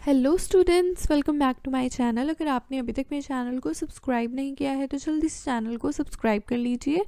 Hello students, welcome back to my channel. अगर आपने अभी तक मेरे चैनल को सब्सक्राइब नहीं किया है तो जल्दी से चैनल को सब्सक्राइब कर लीजिए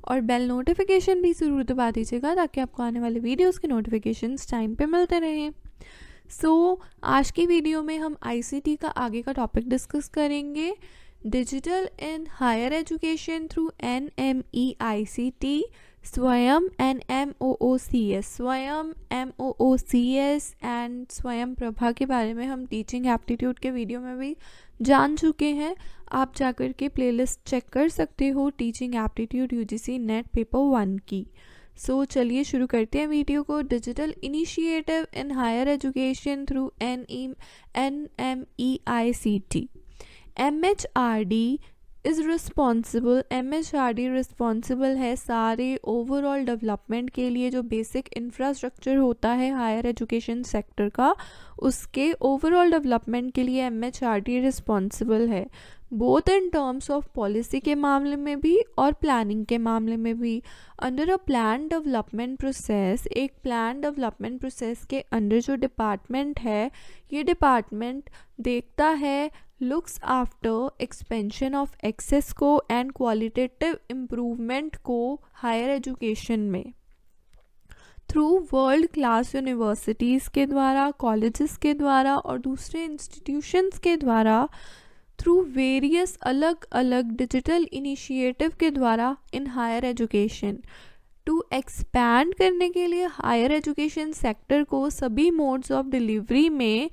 और बेल नोटिफिकेशन भी ज़रूर दबा दीजिएगा ताकि आपको आने वाले वीडियोस के नोटिफिकेशंस टाइम पे मिलते रहें। आज की वीडियो में हम आईसीटी का आगे का टॉपिक डिस्कस करेंगे, digital in higher education through NMEICT, Swayam MOOCS and Swayam Prabha के बारे में हम टीचिंग एप्टीट्यूड के वीडियो में भी जान चुके हैं। आप जाकर के प्लेलिस्ट चेक कर सकते हो teaching aptitude UGC NET paper 1 की। चलिए शुरू करते हैं वीडियो को। Digital initiative in higher education through NMEICT। MHRD responsible है सारे ओवरऑल डेवलपमेंट के लिए। जो बेसिक इंफ्रास्ट्रक्चर होता है हायर एजुकेशन सेक्टर का, उसके ओवरऑल डेवलपमेंट के लिए MHRD रिस्पॉन्सिबल है, both in terms of policy के मामले में भी और प्लानिंग के मामले में भी। Under a plan development process, एक प्लान डेवलपमेंट प्रोसेस के अंडर जो डिपार्टमेंट है, ये डिपार्टमेंट देखता है, looks after expansion of access को एंड क्वालिटेटिव इम्प्रूवमेंट को हायर एजुकेशन में थ्रू वर्ल्ड क्लास यूनिवर्सिटीज़ के द्वारा, कॉलेजेस के द्वारा और दूसरे इंस्टीट्यूशंस के द्वारा, थ्रू वेरियस अलग अलग डिजिटल इनिशिएटिव के द्वारा in higher education. To expand करने के लिए हायर एजुकेशन सेक्टर को सभी मोड्स ऑफ डिलीवरी में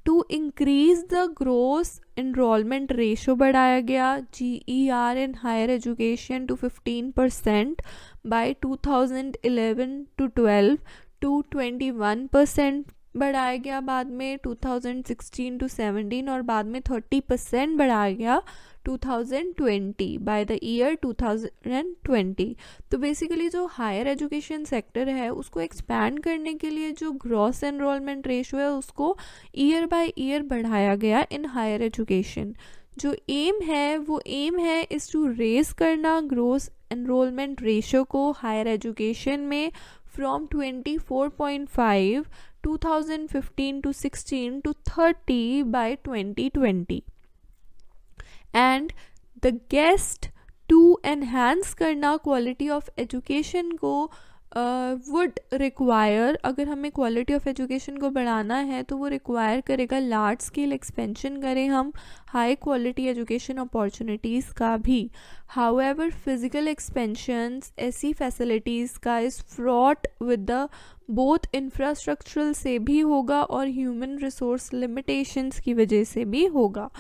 to increase the gross enrolment ratio बढ़ाया गया, GER in higher education to 15% by 2011-12 to 21% बढ़ाया गया बाद में 2016-17 और बाद में 30% बढ़ाया गया 2020 बाय द ईयर 2020। तो बेसिकली जो हायर एजुकेशन सेक्टर है उसको एक्सपैंड करने के लिए जो ग्रॉस एनरोलमेंट रेशो है उसको ईयर बाय ईयर बढ़ाया गया इन हायर एजुकेशन। जो एम है वो एम है इस टू रेस करना ग्रॉस एनरोलमेंट रेशो को हायर एजुकेशन में from 24.5 2015-16 to 30 by 2020 and the guest to enhance करना क्वालिटी ऑफ एजुकेशन को वुड रिक्वायर, अगर हमें क्वालिटी ऑफ एजुकेशन को बढ़ाना है तो वो रिक्वायर करेगा लार्ज स्केल एक्सपेंशन करें हम हाई क्वालिटी एजुकेशन अपॉर्चुनिटीज़ का भी। हाउएवर फिजिकल एक्सपेंशंस ऐसी फैसिलिटीज़ का is fraught with the both infrastructural से भी होगा और ह्यूमन रिसोर्स लिमिटेशंस की वजह से भी होगा।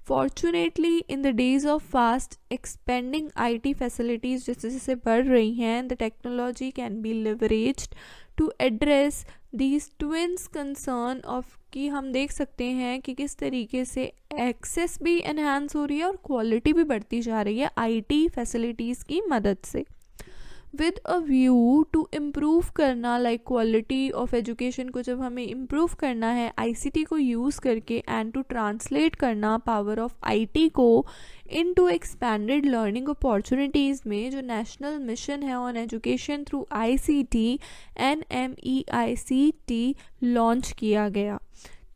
Fortunately, in the days of fast expanding IT facilities जैसे जैसे बढ़ रही हैं, the technology can be leveraged to address these twins concern of कि हम देख सकते हैं कि किस तरीके से एक्सेस भी एनहांस हो रही है और क्वालिटी भी बढ़ती जा रही है IT फैसिलिटीज़ की मदद से। With a view to improve करना, लाइक क्वालिटी ऑफ एजुकेशन को जब हमें इम्प्रूव करना है ICT को यूज़ करके एंड टू ट्रांसलेट करना पावर ऑफ IT को इनटू एक्सपैंडेड लर्निंग अपॉर्चुनिटीज़ में, जो नेशनल मिशन है on education through ICT NMEICT launch किया गया।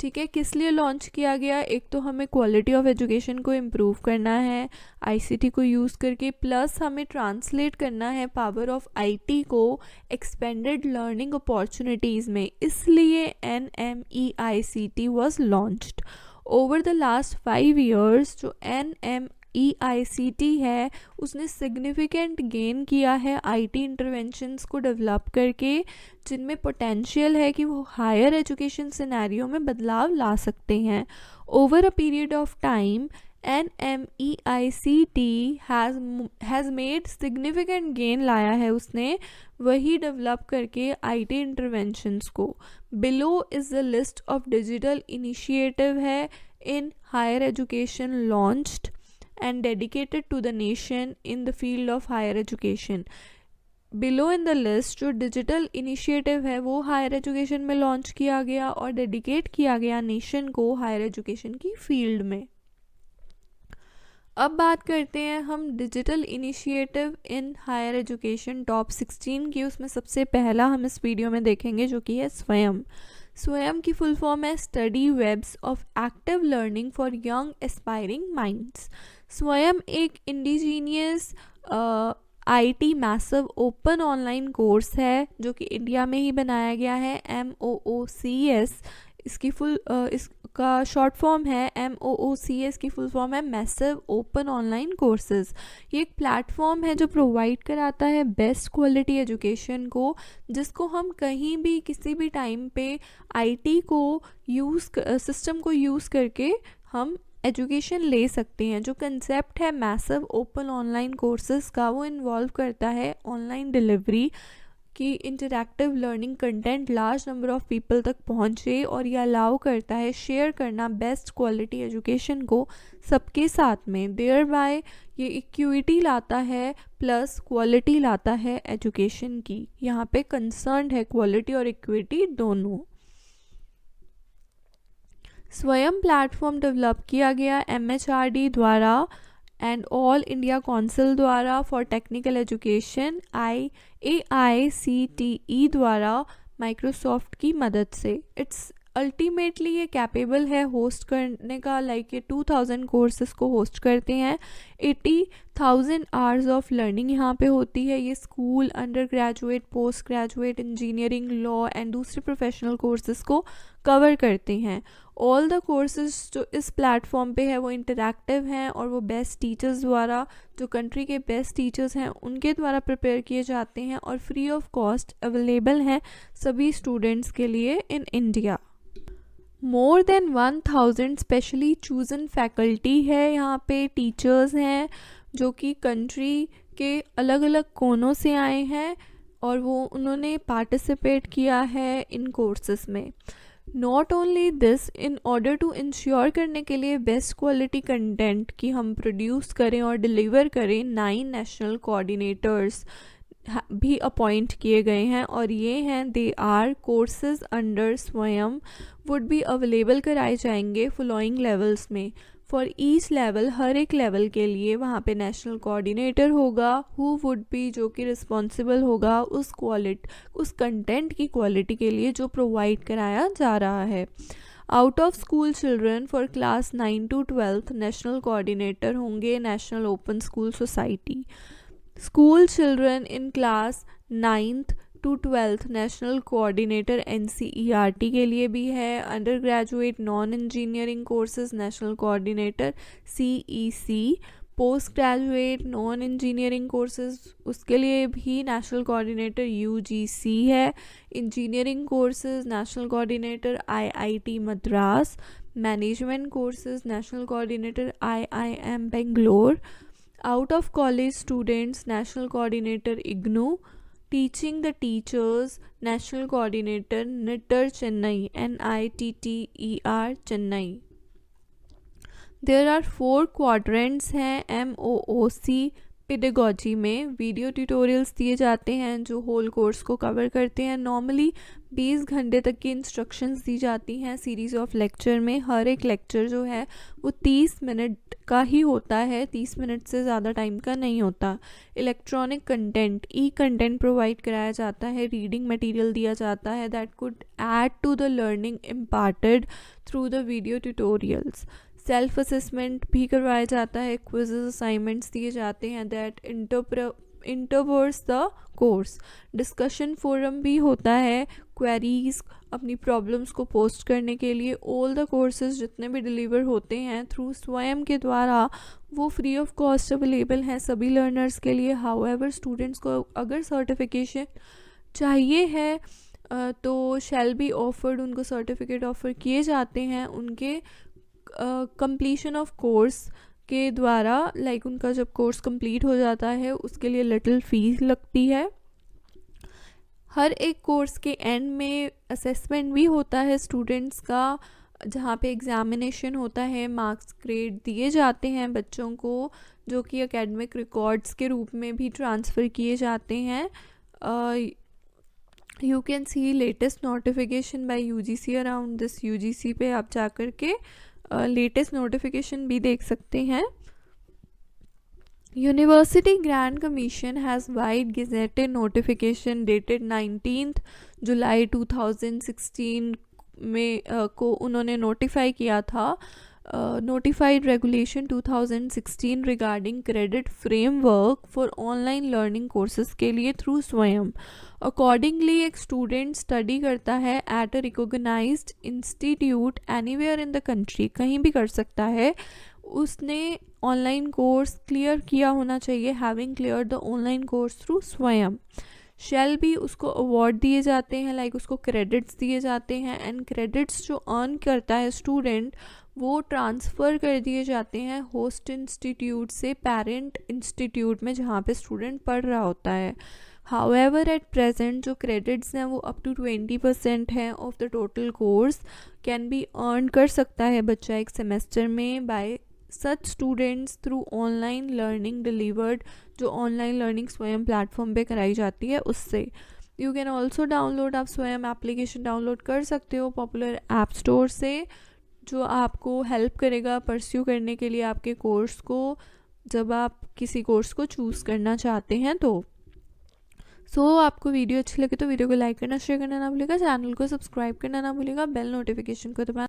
ठीक है, किस लिए लॉन्च किया गया? एक तो हमें क्वालिटी ऑफ एजुकेशन को इम्प्रूव करना है ICT को यूज़ करके, प्लस हमें ट्रांसलेट करना है पावर ऑफ IT को एक्सपेंडेड लर्निंग अपॉर्चुनिटीज़ में, इसलिए NMEICT was launched. Over the last 5 years जो NMEICT है उसने सिग्निफिकेंट गेन किया है IT इंटरवेंशंस को डेवलप करके, जिनमें पोटेंशियल है कि वो हायर एजुकेशन सिनेरियो में बदलाव ला सकते हैं। Over a period of time NMEICT has made significant gain लाया है उसने वही डेवलप करके IT इंटरवेंशंस को। Below is the list of digital initiative है in higher education launched and dedicated to the nation in the field of higher education। Below in the list जो digital initiative है वो higher education में launch किया गया और dedicate किया गया नेशन को हायर एजुकेशन की फील्ड में। अब बात करते हैं हम digital initiative in higher education top 16 की। उसमें सबसे पहला हम इस वीडियो में देखेंगे जो कि है स्वयं। स्वयं की फुल फॉर्म है study webs of active learning for young aspiring minds. Swayam एक indigenous IT massive open online course है जो कि इंडिया में ही बनाया गया है, MOOCS इसकी इसका शॉर्ट फॉर्म है। MOOCS की फुल फॉर्म है मैसिव ओपन ऑनलाइन कोर्सेज। ये एक प्लेटफॉर्म है जो प्रोवाइड कराता है बेस्ट क्वालिटी एजुकेशन को, जिसको हम कहीं भी किसी भी टाइम पे आईटी को सिस्टम को यूज़ करके हम एजुकेशन ले सकते हैं। जो कंसेप्ट है मैसिव ओपन ऑनलाइन कोर्सेज का, वो इन्वॉल्व करता है ऑनलाइन डिलीवरी कि interactive learning content large number of people तक पहुंचे, और ये अलाउ करता है शेयर करना बेस्ट क्वालिटी एजुकेशन को सबके साथ में। देयर बाय ये इक्विटी लाता है प्लस क्वालिटी लाता है एजुकेशन की। यहाँ पे कंसर्न है क्वालिटी और इक्विटी दोनों। स्वयं प्लेटफॉर्म डेवलप किया गया MHRD द्वारा एंड ऑल इंडिया काउंसिल द्वारा फॉर टेक्निकल एजुकेशन AICTE द्वारा माइक्रोसॉफ्ट की मदद से। इट्स अल्टीमेटली ये कैपेबल है होस्ट करने का, लाइक ये 2000 कोर्सेज को होस्ट करते हैं। 80,000 आवर्स ऑफ लर्निंग यहाँ पे होती है। ये school, under graduate, post graduate, engineering, law and दूसरे प्रोफेशनल कोर्सेज को कवर करते हैं। ऑल द कोर्सेज जो इस प्लेटफॉर्म पे है वो इंटरैक्टिव हैं और वो बेस्ट टीचर्स द्वारा, जो कंट्री के बेस्ट टीचर्स हैं उनके द्वारा प्रिपेयर किए जाते हैं और फ्री ऑफ कॉस्ट अवेलेबल हैं सभी स्टूडेंट्स के लिए in India. More than 1000 specially chosen faculty है, यहाँ पे टीचर्स हैं जो कि कंट्री के अलग अलग कोनों से आए हैं और वो उन्होंने पार्टिसिपेट किया है इन कोर्सेज में। Not only this, in order to ensure करने के लिए बेस्ट क्वालिटी कंटेंट की हम प्रोड्यूस करें और डिलीवर करें, 9 नेशनल कोऑर्डिनेटर्स भी अपॉइंट किए गए हैं और ये हैं दे आर कोर्सेज अंडर स्वयं वुड बी अवेलेबल कराए जाएंगे फॉलोइंग लेवल्स में। फॉर ईच लेवल, हर एक लेवल के लिए वहाँ पे नेशनल कोऑर्डिनेटर होगा हु वुड बी, जो कि रिस्पॉन्सिबल होगा उस कंटेंट की क्वालिटी के लिए जो प्रोवाइड कराया जा रहा है। Out of school children for class 9 to 12 national coordinator होंगे national open school society. School children in class 9th to 12th national coordinator NCERT के लिए भी है। Undergraduate non engineering courses national coordinator CEC। Postgraduate non engineering courses उसके लिए भी national coordinator UGC है। Engineering courses national coordinator IIT Madras. Management courses national coordinator IIM Bangalore. Out of college students national coordinator IGNOU। Teaching the teachers national coordinator NITTER Chennai, NITTER Chennai. There are 4 quadrants हैं MOOC pedagogy में। Video tutorials दिए जाते हैं जो whole course को cover करते हैं। Normally 20 घंटे तक की इंस्ट्रक्शंस दी जाती हैं सीरीज़ ऑफ लेक्चर में। हर एक लेक्चर जो है वो 30 मिनट का ही होता है, 30 मिनट से ज़्यादा टाइम का नहीं होता। इलेक्ट्रॉनिक कंटेंट, कंटेंट प्रोवाइड कराया जाता है। रीडिंग मटेरियल दिया जाता है that could add to the learning imparted through the video tutorials. Self assessment भी करवाया जाता है। क्विज़ेस, असाइनमेंट्स दिए जाते हैं that intersperse the course. Discussion forum भी होता है क्वेरीज, अपनी प्रॉब्लम्स को पोस्ट करने के लिए। ऑल द कोर्सेज जितने भी डिलीवर होते हैं थ्रू स्वयं के द्वारा वो फ्री ऑफ कॉस्ट अवेलेबल हैं सभी लर्नर्स के लिए। हाउएवर स्टूडेंट्स को अगर सर्टिफिकेशन चाहिए है तो शैल बी ऑफर्ड, उनको सर्टिफिकेट ऑफर किए जाते हैं उनके कंप्लीशन ऑफ कोर्स के द्वारा। लाइक उनका जब कोर्स कंप्लीट हो जाता है उसके लिए लिटिल फीस लगती है। हर एक कोर्स के एंड में असेसमेंट भी होता है स्टूडेंट्स का, जहाँ पे एग्जामिनेशन होता है, मार्क्स ग्रेड दिए जाते हैं बच्चों को जो कि एकेडमिक रिकॉर्ड्स के रूप में भी ट्रांसफ़र किए जाते हैं। You can see latest notification by UGC around this. UGC पे आप जा कर के लेटेस्ट नोटिफिकेशन भी देख सकते हैं। University grant commission has wide gazetted notification dated 19th July 2016 में को उन्होंने नोटिफाई किया था, notified regulation 2016 regarding credit framework for online learning courses के लिए थ्रू स्वयं। अकॉर्डिंगली एक स्टूडेंट स्टडी करता है at a recognised institute anywhere in the country, कहीं भी कर सकता है, उसने ऑनलाइन कोर्स क्लियर किया होना चाहिए, having clear the online course through स्वयं। शेल भी उसको अवार्ड दिए जाते हैं, लाइक उसको क्रेडिट्स दिए जाते हैं, एंड क्रेडिट्स जो अर्न करता है स्टूडेंट वो ट्रांसफ़र कर दिए जाते हैं होस्ट इंस्टीट्यूट से पेरेंट इंस्टीट्यूट में जहाँ पे स्टूडेंट पढ़ रहा होता है। हाउएवर एट प्रेजेंट जो क्रेडिट्स हैं वो अप टू 20% हैं of the total course can be earn कर सकता है बच्चा एक सेमेस्टर में बाय सच students through online learning delivered, जो ऑनलाइन लर्निंग स्वयं प्लेटफॉर्म पे कराई जाती है उससे। यू कैन ऑल्सो डाउनलोड, आप स्वयं एप्लीकेशन डाउनलोड कर सकते हो पॉपुलर ऐप स्टोर से, जो आपको हेल्प करेगा परस्यू करने के लिए आपके कोर्स को, जब आप किसी कोर्स को चूज़ करना चाहते हैं तो। आपको वीडियो अच्छी लगे तो वीडियो को लाइक करना, शेयर करना ना भूलिएगा, चैनल को सब्सक्राइब करना ना भूलिएगा, बेल नोटिफिकेशन को दबाना।